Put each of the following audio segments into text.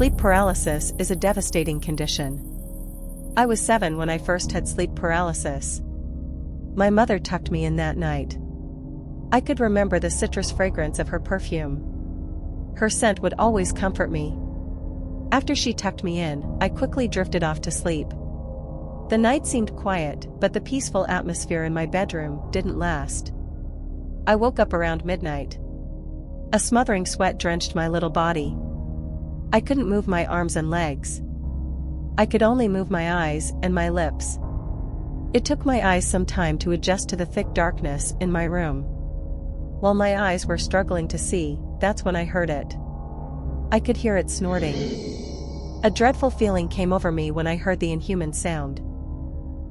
Sleep paralysis is a devastating condition. I was 7 when I first had sleep paralysis. My mother tucked me in that night. I could remember the citrus fragrance of her perfume. Her scent would always comfort me. After she tucked me in, I quickly drifted off to sleep. The night seemed quiet, but the peaceful atmosphere in my bedroom didn't last. I woke up around midnight. A smothering sweat drenched my little body. I couldn't move my arms and legs. I could only move my eyes and my lips. It took my eyes some time to adjust to the thick darkness in my room. While my eyes were struggling to see, that's when I heard it. I could hear it snorting. A dreadful feeling came over me when I heard the inhuman sound.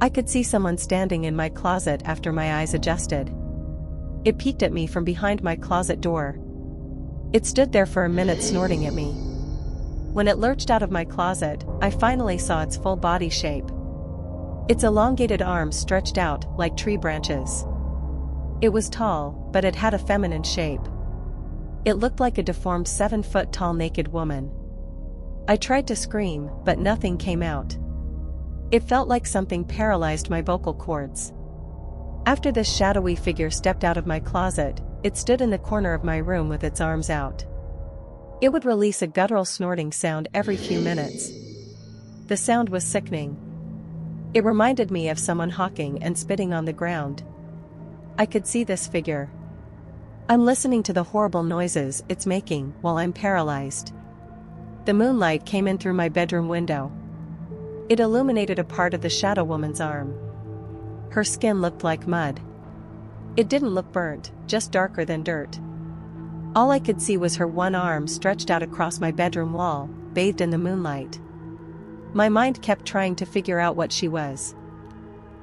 I could see someone standing in my closet after my eyes adjusted. It peeked at me from behind my closet door. It stood there for a minute snorting at me. When it lurched out of my closet, I finally saw its full body shape. Its elongated arms stretched out like tree branches. It was tall, but it had a feminine shape. It looked like a deformed 7-foot-tall naked woman. I tried to scream, but nothing came out. It felt like something paralyzed my vocal cords. After this shadowy figure stepped out of my closet, it stood in the corner of my room with its arms out. It would release a guttural snorting sound every few minutes. The sound was sickening. It reminded me of someone hawking and spitting on the ground. I could see this figure. I'm listening to the horrible noises it's making while I'm paralyzed. The moonlight came in through my bedroom window. It illuminated a part of the shadow woman's arm. Her skin looked like mud. It didn't look burnt, just darker than dirt. All I could see was her one arm stretched out across my bedroom wall, bathed in the moonlight. My mind kept trying to figure out what she was.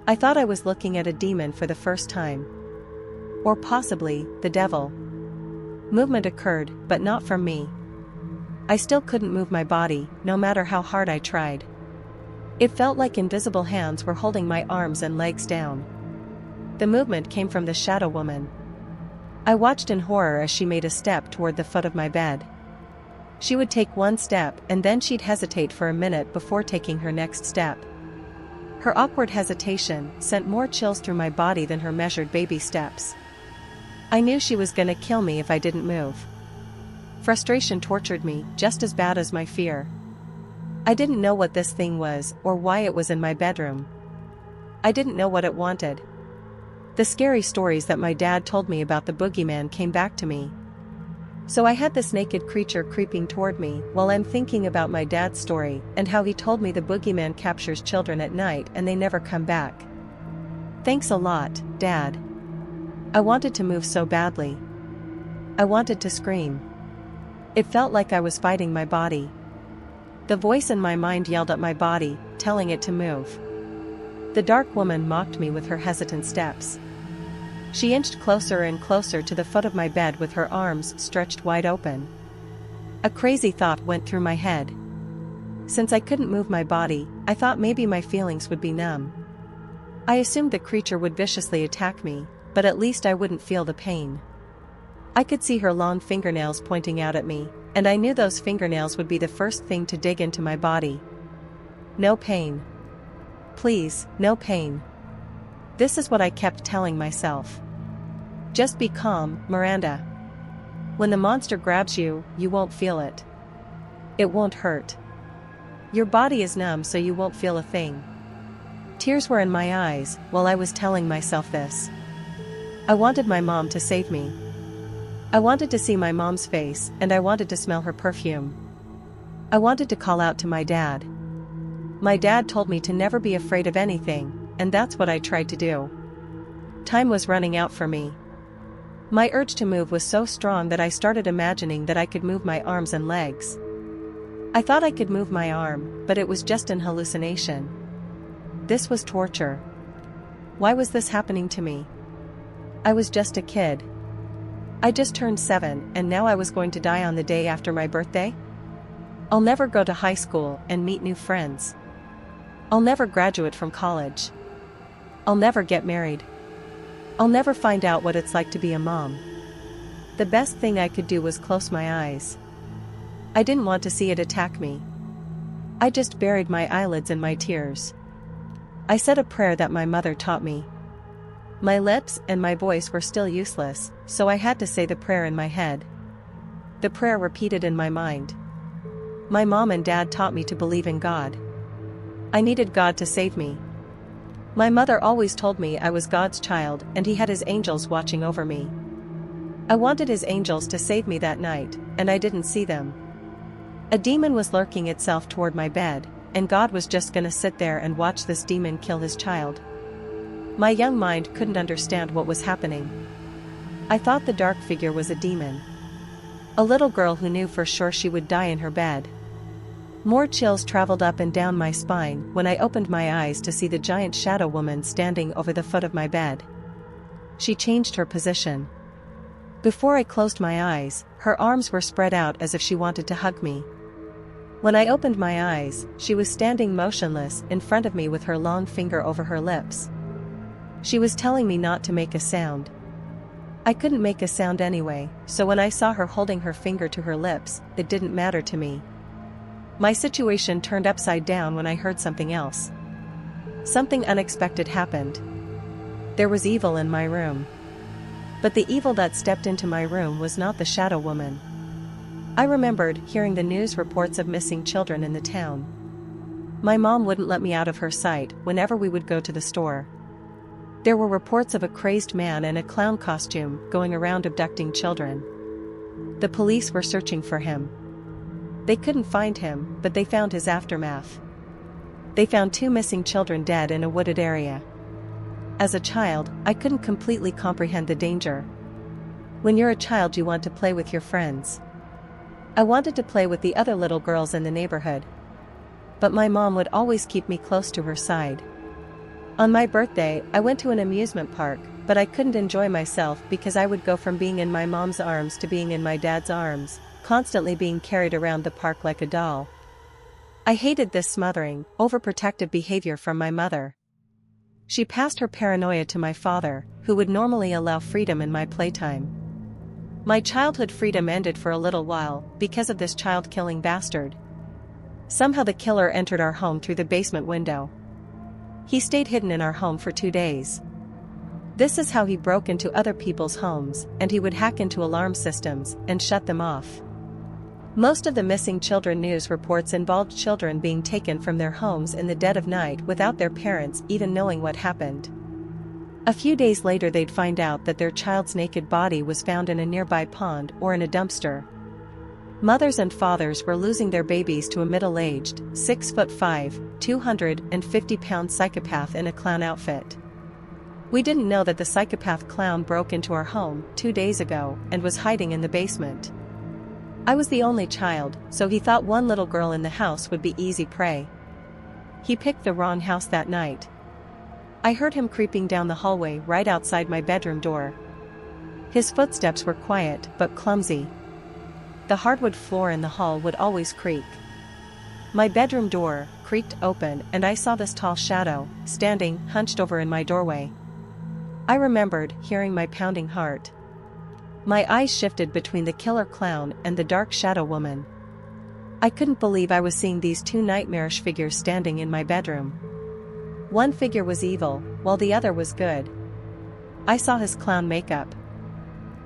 I thought I was looking at a demon for the first time. Or possibly, the devil. Movement occurred, but not from me. I still couldn't move my body, no matter how hard I tried. It felt like invisible hands were holding my arms and legs down. The movement came from the shadow woman. I watched in horror as she made a step toward the foot of my bed. She would take one step and then she'd hesitate for a minute before taking her next step. Her awkward hesitation sent more chills through my body than her measured baby steps. I knew she was gonna kill me if I didn't move. Frustration tortured me just as bad as my fear. I didn't know what this thing was or why it was in my bedroom. I didn't know what it wanted. The scary stories that my dad told me about the boogeyman came back to me. So I had this naked creature creeping toward me while I'm thinking about my dad's story and how he told me the boogeyman captures children at night and they never come back. Thanks a lot, Dad. I wanted to move so badly. I wanted to scream. It felt like I was fighting my body. The voice in my mind yelled at my body, telling it to move. The dark woman mocked me with her hesitant steps. She inched closer and closer to the foot of my bed with her arms stretched wide open. A crazy thought went through my head. Since I couldn't move my body, I thought maybe my feelings would be numb. I assumed the creature would viciously attack me, but at least I wouldn't feel the pain. I could see her long fingernails pointing out at me, and I knew those fingernails would be the first thing to dig into my body. No pain. Please, no pain. This is what I kept telling myself. Just be calm, Miranda. When the monster grabs you, you won't feel it. It won't hurt. Your body is numb, so you won't feel a thing. Tears were in my eyes while I was telling myself this. I wanted my mom to save me. I wanted to see my mom's face, and I wanted to smell her perfume. I wanted to call out to my dad. My dad told me to never be afraid of anything, and that's what I tried to do. Time was running out for me. My urge to move was so strong that I started imagining that I could move my arms and legs. I thought I could move my arm, but it was just an hallucination. This was torture. Why was this happening to me? I was just a kid. I just turned 7, and now I was going to die on the day after my birthday? I'll never go to high school and meet new friends. I'll never graduate from college. I'll never get married. I'll never find out what it's like to be a mom. The best thing I could do was close my eyes. I didn't want to see it attack me. I just buried my eyelids in my tears. I said a prayer that my mother taught me. My lips and my voice were still useless, so I had to say the prayer in my head. The prayer repeated in my mind. My mom and dad taught me to believe in God. I needed God to save me. My mother always told me I was God's child and He had His angels watching over me. I wanted His angels to save me that night, and I didn't see them. A demon was lurking itself toward my bed, and God was just gonna sit there and watch this demon kill His child. My young mind couldn't understand what was happening. I thought the dark figure was a demon. A little girl who knew for sure she would die in her bed. More chills traveled up and down my spine when I opened my eyes to see the giant shadow woman standing over the foot of my bed. She changed her position. Before I closed my eyes, her arms were spread out as if she wanted to hug me. When I opened my eyes, she was standing motionless in front of me with her long finger over her lips. She was telling me not to make a sound. I couldn't make a sound anyway, so when I saw her holding her finger to her lips, it didn't matter to me. My situation turned upside down when I heard something else. Something unexpected happened. There was evil in my room. But the evil that stepped into my room was not the shadow woman. I remembered hearing the news reports of missing children in the town. My mom wouldn't let me out of her sight whenever we would go to the store. There were reports of a crazed man in a clown costume going around abducting children. The police were searching for him. They couldn't find him, but they found his aftermath. They found 2 missing children dead in a wooded area. As a child, I couldn't completely comprehend the danger. When you're a child, you want to play with your friends. I wanted to play with the other little girls in the neighborhood. But my mom would always keep me close to her side. On my birthday, I went to an amusement park, but I couldn't enjoy myself because I would go from being in my mom's arms to being in my dad's arms, constantly being carried around the park like a doll. I hated this smothering, overprotective behavior from my mother. She passed her paranoia to my father, who would normally allow freedom in my playtime. My childhood freedom ended for a little while because of this child-killing bastard. Somehow the killer entered our home through the basement window. He stayed hidden in our home for 2 days. This is how he broke into other people's homes, and he would hack into alarm systems and shut them off. Most of the missing children news reports involved children being taken from their homes in the dead of night without their parents even knowing what happened. A few days later they'd find out that their child's naked body was found in a nearby pond or in a dumpster. Mothers and fathers were losing their babies to a middle-aged, 6'5", 250-pound psychopath in a clown outfit. We didn't know that the psychopath clown broke into our home 2 days ago and was hiding in the basement. I was the only child, so he thought one little girl in the house would be easy prey. He picked the wrong house that night. I heard him creeping down the hallway right outside my bedroom door. His footsteps were quiet but clumsy. The hardwood floor in the hall would always creak. My bedroom door creaked open and I saw this tall shadow, standing hunched over in my doorway. I remembered hearing my pounding heart. My eyes shifted between the killer clown and the dark shadow woman. I couldn't believe I was seeing these 2 nightmarish figures standing in my bedroom. One figure was evil, while the other was good. I saw his clown makeup.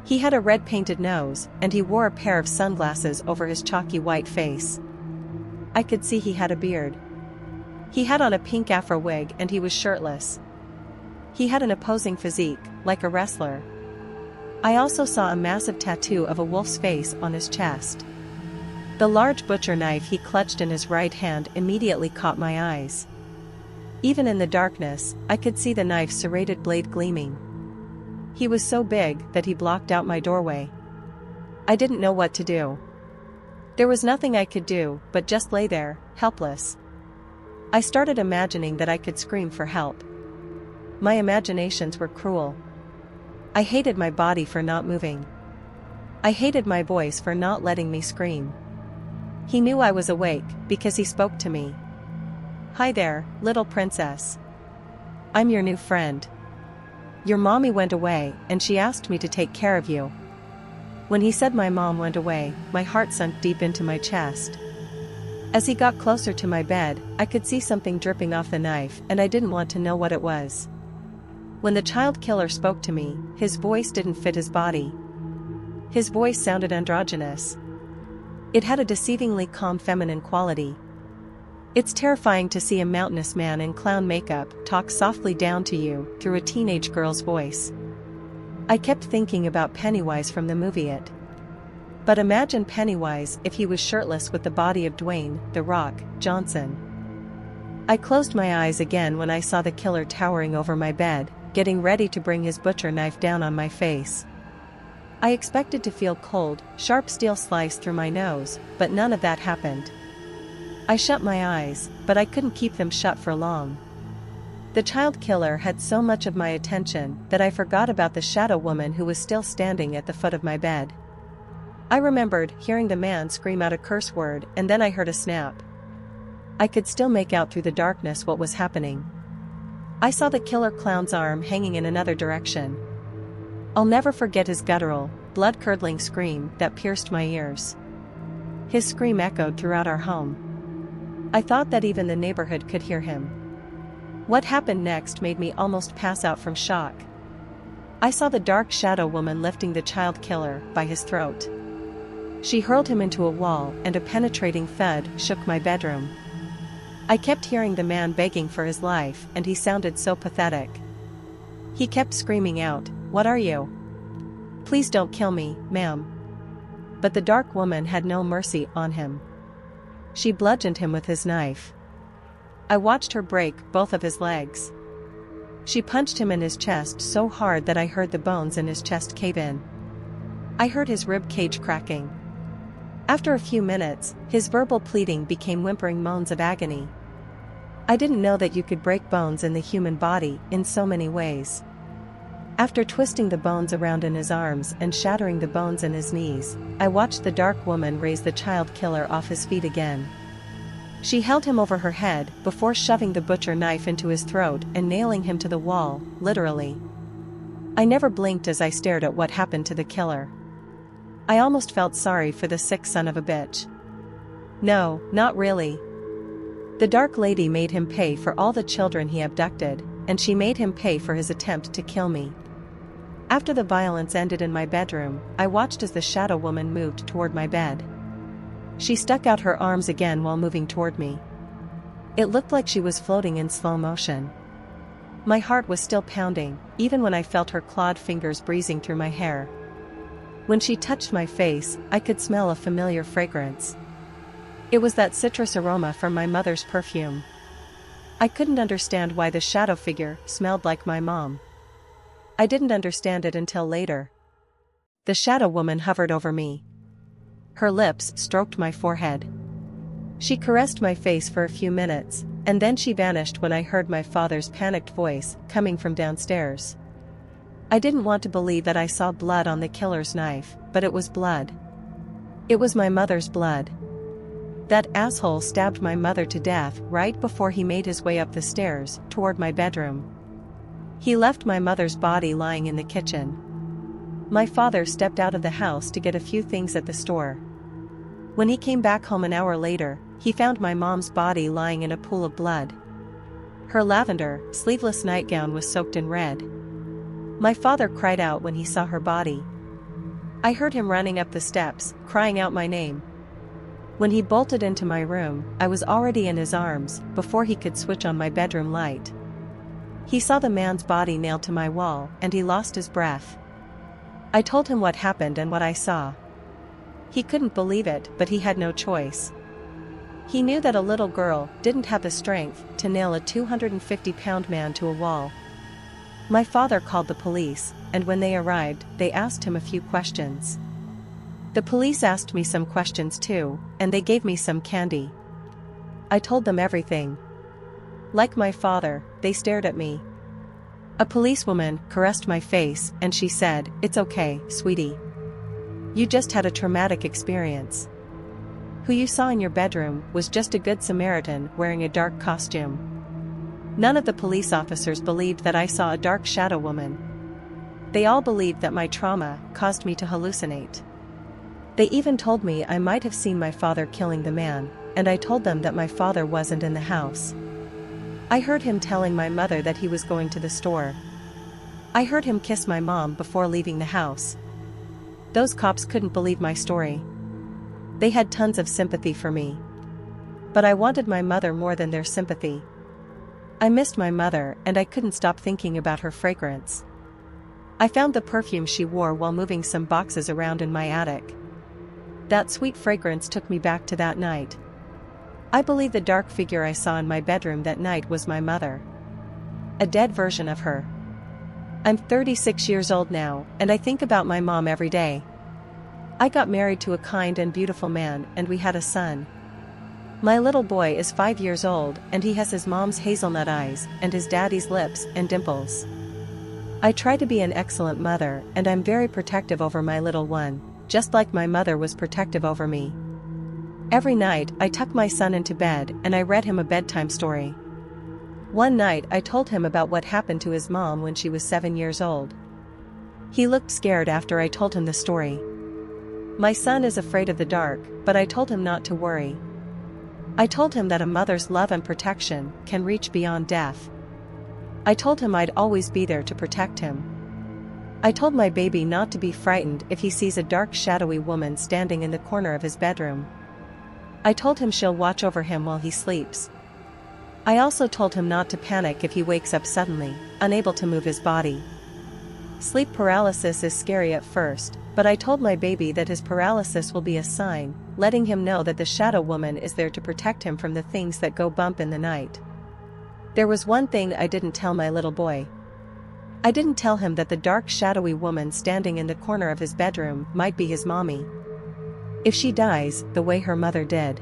He had a red painted nose, and he wore a pair of sunglasses over his chalky white face. I could see he had a beard. He had on a pink afro wig and he was shirtless. He had an opposing physique, like a wrestler. I also saw a massive tattoo of a wolf's face on his chest. The large butcher knife he clutched in his right hand immediately caught my eyes. Even in the darkness, I could see the knife's serrated blade gleaming. He was so big that he blocked out my doorway. I didn't know what to do. There was nothing I could do but just lay there, helpless. I started imagining that I could scream for help. My imaginations were cruel. I hated my body for not moving. I hated my voice for not letting me scream. He knew I was awake because he spoke to me. "Hi there, little princess. I'm your new friend. Your mommy went away and she asked me to take care of you. When he said my mom went away, my heart sunk deep into my chest. As he got closer to my bed, I could see something dripping off the knife, and I didn't want to know what it was. When the child killer spoke to me, his voice didn't fit his body. His voice sounded androgynous. It had a deceivingly calm feminine quality. It's terrifying to see a mountainous man in clown makeup talk softly down to you through a teenage girl's voice. I kept thinking about Pennywise from the movie It. But imagine Pennywise if he was shirtless with the body of Dwayne "The Rock" Johnson. I closed my eyes again when I saw the killer towering over my bed, getting ready to bring his butcher knife down on my face. I expected to feel cold, sharp steel slice through my nose, but none of that happened. I shut my eyes, but I couldn't keep them shut for long. The child killer had so much of my attention that I forgot about the shadow woman who was still standing at the foot of my bed. I remembered hearing the man scream out a curse word, and then I heard a snap. I could still make out through the darkness what was happening. I saw the killer clown's arm hanging in another direction. I'll never forget his guttural, blood-curdling scream that pierced my ears. His scream echoed throughout our home. I thought that even the neighborhood could hear him. What happened next made me almost pass out from shock. I saw the dark shadow woman lifting the child killer by his throat. She hurled him into a wall, and a penetrating thud shook my bedroom. I kept hearing the man begging for his life, and he sounded so pathetic. He kept screaming out, "What are you? Please don't kill me, ma'am." But the dark woman had no mercy on him. She bludgeoned him with his knife. I watched her break both of his legs. She punched him in his chest so hard that I heard the bones in his chest cave in. I heard his rib cage cracking. After a few minutes, his verbal pleading became whimpering moans of agony. I didn't know that you could break bones in the human body in so many ways. After twisting the bones around in his arms and shattering the bones in his knees, I watched the dark woman raise the child killer off his feet again. She held him over her head before shoving the butcher knife into his throat and nailing him to the wall, literally. I never blinked as I stared at what happened to the killer. I almost felt sorry for the sick son of a bitch. No, not really. The dark lady made him pay for all the children he abducted, and she made him pay for his attempt to kill me. After the violence ended in my bedroom, I watched as the shadow woman moved toward my bed. She stuck out her arms again while moving toward me. It looked like she was floating in slow motion. My heart was still pounding, even when I felt her clawed fingers breezing through my hair. When she touched my face, I could smell a familiar fragrance. It was that citrus aroma from my mother's perfume. I couldn't understand why the shadow figure smelled like my mom. I didn't understand it until later. The shadow woman hovered over me. Her lips stroked my forehead. She caressed my face for a few minutes, and then she vanished when I heard my father's panicked voice coming from downstairs. I didn't want to believe that I saw blood on the killer's knife, but it was blood. It was my mother's blood. That asshole stabbed my mother to death right before he made his way up the stairs toward my bedroom. He left my mother's body lying in the kitchen. My father stepped out of the house to get a few things at the store. When he came back home an hour later, he found my mom's body lying in a pool of blood. Her lavender, sleeveless nightgown was soaked in red. My father cried out when he saw her body. I heard him running up the steps, crying out my name. When he bolted into my room, I was already in his arms before he could switch on my bedroom light. He saw the man's body nailed to my wall, and he lost his breath. I told him what happened and what I saw. He couldn't believe it, but he had no choice. He knew that a little girl didn't have the strength to nail a 250-pound man to a wall. My father called the police, and when they arrived, they asked him a few questions. The police asked me some questions too, and they gave me some candy. I told them everything. Like my father, they stared at me. A policewoman caressed my face, and she said, "It's okay, sweetie. You just had a traumatic experience. Who you saw in your bedroom was just a good Samaritan wearing a dark costume." None of the police officers believed that I saw a dark shadow woman. They all believed that my trauma caused me to hallucinate. They even told me I might have seen my father killing the man, and I told them that my father wasn't in the house. I heard him telling my mother that he was going to the store. I heard him kiss my mom before leaving the house. Those cops couldn't believe my story. They had tons of sympathy for me. But I wanted my mother more than their sympathy. I missed my mother and I couldn't stop thinking about her fragrance. I found the perfume she wore while moving some boxes around in my attic. That sweet fragrance took me back to that night. I believe the dark figure I saw in my bedroom that night was my mother. A dead version of her. I'm 36 years old now, and I think about my mom every day. I got married to a kind and beautiful man, and we had a son. My little boy is 5 years old, and he has his mom's hazelnut eyes, and his daddy's lips and dimples. I try to be an excellent mother, and I'm very protective over my little one, just like my mother was protective over me. Every night, I tuck my son into bed and I read him a bedtime story. One night I told him about what happened to his mom when she was 7 years old. He looked scared after I told him the story. My son is afraid of the dark, but I told him not to worry. I told him that a mother's love and protection can reach beyond death. I told him I'd always be there to protect him. I told my baby not to be frightened if he sees a dark shadowy woman standing in the corner of his bedroom. I told him she'll watch over him while he sleeps. I also told him not to panic if he wakes up suddenly, unable to move his body. Sleep paralysis is scary at first, but I told my baby that his paralysis will be a sign, letting him know that the shadow woman is there to protect him from the things that go bump in the night. There was one thing I didn't tell my little boy. I didn't tell him that the dark shadowy woman standing in the corner of his bedroom might be his mommy. If she dies, the way her mother did,